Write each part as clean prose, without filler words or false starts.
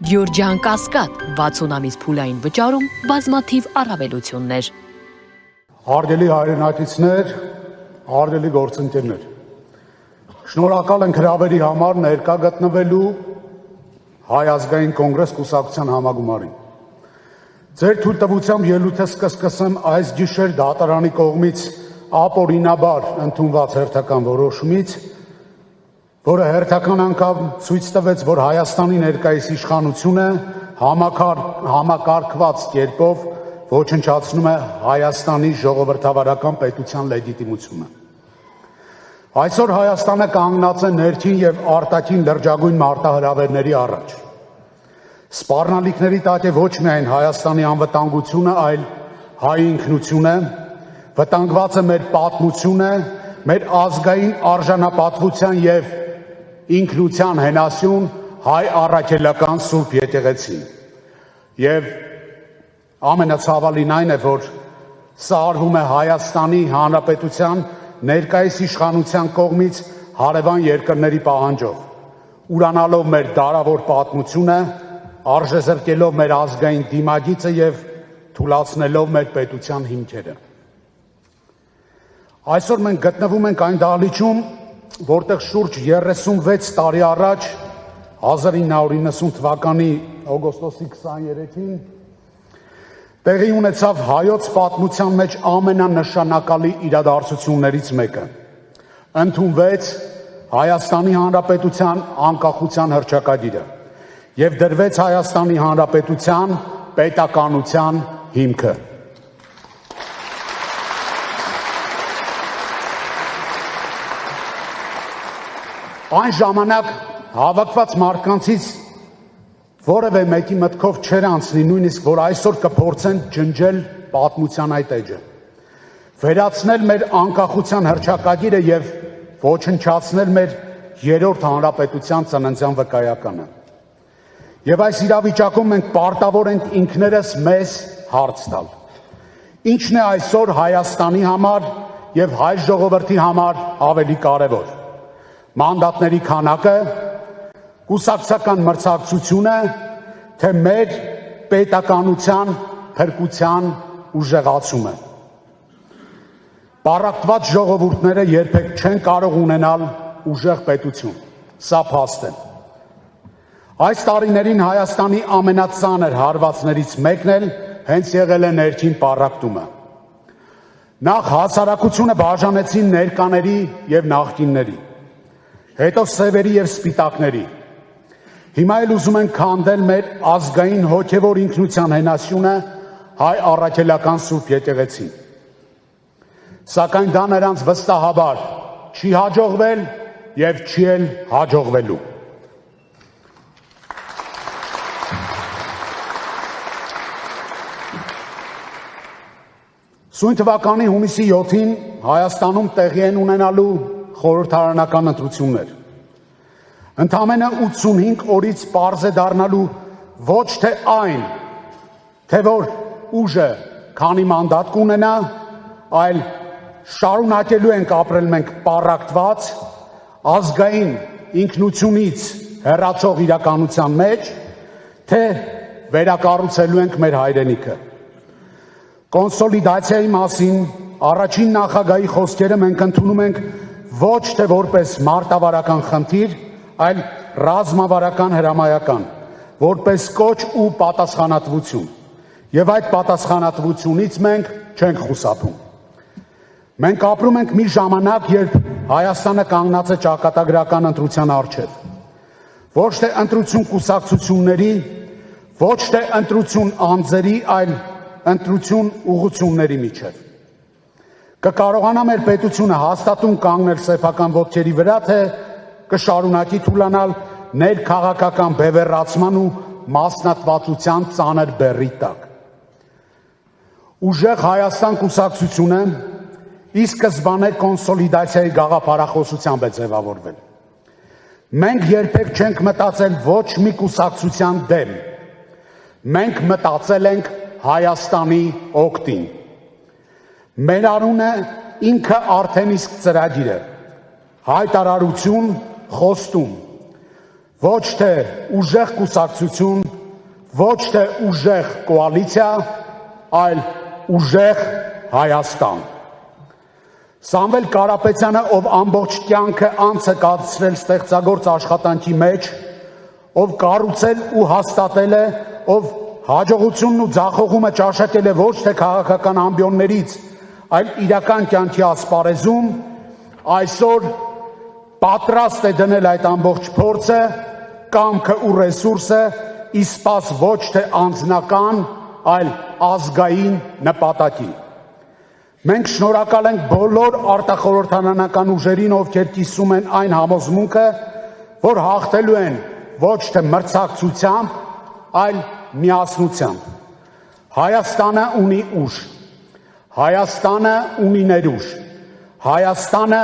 Գյորջյան Կասկադ 60 ամիս փուլային վճարում բազմաթիվ առավելություններ։ Հարգելի հայրենակիցներ, հարգելի գործընկերներ, շնորհակալ ենք հրավերի համար ներկա գտնվելու Հայ ազգային կոնգրես կուսակցության համագումարին։ Ձեր թույլտվությամբ ելույթս կսկսեմ այս գիշեր դատարանի կողմից ապօրինաբար ընդունված հերթական որոշումից, որը հերթական անգամ ցույց տվեց, որ Հայաստանի ներկայիս իշխանությունը համակարգված կերպով ոչնչացնում է Հայաստանի ժողովրդավարական պետության լեգիտիմությունը։ Այսօր Հայաստանը կանգնած է ներքին եւ արտաքին լրջագույն մարտահրավերների առաջ։ Սպառնալիքների տակ է ոչ միայն Հայաստանի անվտանգությունը, այլ հայ ինքնությունը, վտանգված է մեր պատմությունը, մեր ազգային արժանապատվության եւ ինքնության հենասյուն հայ առաքելական Սուրբ եկեղեցին։ Եվ ամենացավալին այն է, որ սա արվում է Հայաստանի Հանրապետության ներկայիս իշխանության կողմից հարևան երկրների պահանջով, ուրանալով մեր դարավոր պատմությունը, արժեզրկելով մեր ազգային դիմագիծը եւ թուլացնելով մեր պետության հիմքերը։ Այսօր մենք գտնվում ենք այն դահլիճում, որտեղ շուրջ 36 տարի առաջ 1990 թվականի օգոստոսի 23-ին տեղի ունեցավ հայոց պատմության մեջ ամենանշանակալի իրադարձություններից մեկը։ Ընդունվեց Հայաստանի Հանրապետության անկախության հռչակագիրը եւ դրվեց Հայաստանի Հանրապետության պետականության հիմքը։ Այն ժամանակ հավաքված մարդկանցից որևէ մեկի մտքով չէր անցնի նույնիսկ, որ այսօր կփորձեն ջնջել պատմության այդ էջը, վերացնել մեր անկախության հռչակագիրը եւ ոչնչացնել մեր երրորդ հանրապետության ծննդյան վկայականը։ Եվ այս իրավիճակում մենք պարտավոր ենք ինքներս մեզ հարց տալ. Ինչն է այսօր Հայաստանի համար եւ հայ ժողովրդի համար ավելի կարեւոր։ Մանդատների քանակը, կուսակցական մրցակցությունը, թե մեր պետականության փրկության ուժեղացումը։ Պառակտված ժողովուրդները երբեք չեն կարող ունենալ ուժեղ պետություն։ Սա փաստ է։ Այս տարիներին Հայաստանի ամենածանր հարվածներից մեկն էլ հենց եղել է ներքին պառակտումը։ Նախ հասարակությունը բաժանեցին ներկաների եւ նախկինների, հետո սևերի եւ սպիտակների։ Հիմա էլ ուզում են քանդել մեր ազգային հոգևոր ինքնության հենասյունը հայ առաքելական Սուրբ եկեղեցին։ Սակայն դա նրանց վստահաբար չի հաջողվել եւ չի էլ հաջողվելու։ Սույն թվականի հունիսի 7-ին Հայաստանում տեղի են ունենալու խորհրդարանական ընտրություններ։ Ընդամենը 85 օրից պարզ է դառնալու ոչ թե այն, թե որ ուժը քանի մանդատ կունենա, այլ շարունակելու ենք ապրել մենք պառակտված, ազգային ինքնությունից հեռացող իրականության մեջ, թե վերակառուցելու ենք մեր հայրենիքը։ Կոնսոլիդացիայի մասին առաջին նախագահի խոսքերը մենք ընդունում ենք ոչ թե որպես մարտավարական խնդիր, այլ ռազմավարական հրամայական, որպես կոչ ու պատասխանատվություն, եւ այդ պատասխանատվությունից մենք չենք խուսափում։ Մենք ապրում ենք մի ժամանակ, երբ Հայաստանը կանգնած է ճակատագրական ընտրության առջև։ Ոչ թե ընտրություն կուսակցությունների, ոչ թե ընտրություն անձերի, այլ ընտրություն ուղղությունների միջև։ Կկարողանա մեր պետությունը հաստատուն կանգնել սեփական ոտքերի վրա, թե կշարունակի թուլանալ ներքաղաքական բևեռացման ու մասնատվածության ծանր բեռի տակ։ Ուժեղ Հայաստան կուսակցությունը ի սկզբանե կոնսոլիդացիայի գաղափարախոսությամբ է ձևավորվել։ Մենք երբեք չենք մտածել ոչ մի կուսակցության դեմ։ Մենք մտածել ենք Հայաստանի օգտին։ Մեր անունը ինքը արդեն իսկ ծրագիր է, հայտարարություն, խոստում, ոչ թե ուժեղ կուսակցություն ոչ թե ուժեղ կոալիցիա, այլ ուժեղ Հայաստան։ Սամվել Կարապետյանը, ով ամբողջ կյանքը անց է կացրել ստեղծագործ աշխատանքի մեջ, ով կառուցել ու հաստատել է, ով հաջողությունն ու ձախողումը ճաշակել է ոչ թե քաղաքական ամբիոններից, այլ իրական կյանքի ասպարեզում, այսօր պատրաստ է դնել այդ ամբողջ փորձը, կամքը ու ռեսուրսը իսպաս ոչ թե անձնական, այլ ազգային նպատակի։ Մենք շնորհակալ ենք բոլոր արտախորհրդարանական ուժերին, ովքեր կիսում են այն համոզմունքը, որ հաղթելու են ոչ թե մրցակցությամբ, այլ միասնությամբ։ Հայաստանը ունի ուժ, Հայաստանը ունի ներուժ, Հայաստանը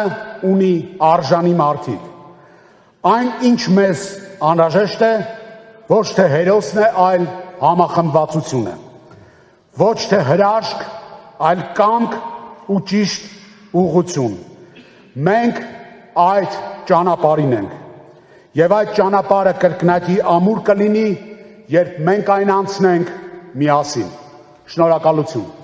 ունի արժանի մարդիկ։ Այն, ինչ մեզ անհրաժեշտ է, ոչ թե հերոսն է, այլ համախմբվածությունը, ոչ թե հրաշք, այլ կամք ու ճիշտ ուղղություն։ Մենք այդ ճանապարհին ենք, եւ այդ ճանապարհը կրկնակի ամուր կլինի, երբ մենք այն անցնենք միասին։ Շնորհակալություն։